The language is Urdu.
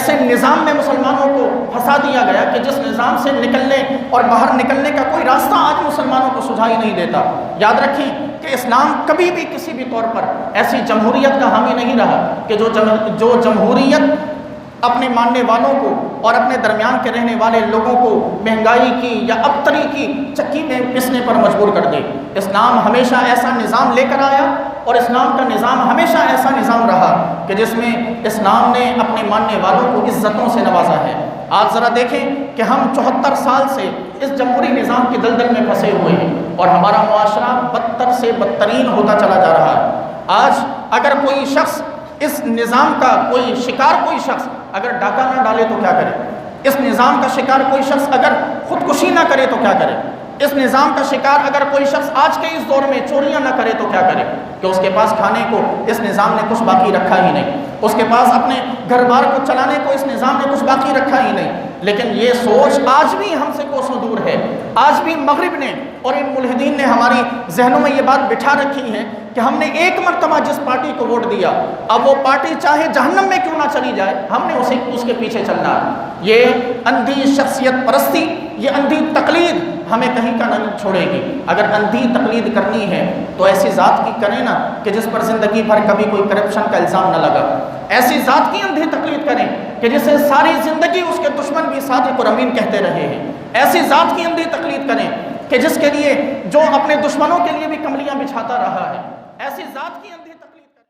ایسے نظام میں مسلمانوں کو پھنسا دیا گیا کہ جس نظام سے نکلنے اور باہر نکلنے کا کوئی راستہ آج مسلمانوں کو سجھائی نہیں دیتا۔ یاد رکھیں کہ اسلام کبھی بھی کسی بھی طور پر ایسی جمہوریت کا حامی نہیں رہا کہ جو جمہوریت اپنے ماننے والوں کو اور اپنے درمیان کے رہنے والے لوگوں کو مہنگائی کی یا ابتری کی چکی میں پسنے پر مجبور کر دے۔ اسلام ہمیشہ ایسا نظام لے کر آیا اور اسلام کا نظام ہمیشہ ایسا نظام رہا کہ جس میں اسلام نے اپنے ماننے والوں کو عزتوں سے نوازا ہے۔ آج ذرا دیکھیں کہ ہم 74 سال سے اس جمہوری نظام کی دلدل میں پھنسے ہوئے ہیں اور ہمارا معاشرہ بدتر سے بدترین ہوتا چلا جا رہا ہے۔ آج اگر کوئی شخص اس نظام کا کوئی شخص اگر ڈاکہ نہ ڈالے تو کیا کرے؟ اس نظام کا شکار کوئی شخص اگر خودکشی نہ کرے تو کیا کرے؟ اس نظام کا شکار اگر کوئی شخص آج کے اس دور میں چوریاں نہ کرے تو کیا کرے؟ کہ اس کے پاس کھانے کو اس نظام نے کچھ باقی رکھا ہی نہیں، اس کے پاس اپنے گھر بار کو چلانے کو اس نظام نے کچھ باقی رکھا ہی نہیں۔ لیکن یہ سوچ آج بھی ہم سے کوسوں دور ہے۔ آج بھی مغرب نے اور ان ملحدین نے ہماری ذہنوں میں یہ بات بٹھا رکھی ہے کہ ہم نے ایک مرتبہ جس پارٹی کو ووٹ دیا، اب وہ پارٹی چاہے جہنم میں کیوں نہ چلی جائے، ہم نے اس کے پیچھے چلنا ہے۔ یہ اندھی شخصیت پرستی، یہ اندھی تقلید ہمیں کہیں کا نہیں چھوڑے گی۔ اگر اندھی تقلید کرنی ہے تو ایسی ذات کی کریں نا کہ جس پر زندگی بھر کبھی کوئی کرپشن کا الزام نہ لگا۔ ایسی ذات کی اندھی تقلید کریں کہ جسے ساری زندگی اس کے دشمن بھی صادق اور امین کہتے رہے ہیں۔ ایسی ذات کی اندھی تقلید کریں کہ جس کے لیے جو اپنے دشمنوں کے لیے بھی کملیاں بچھاتا رہا ہے۔ ایسی ذات کی اندھی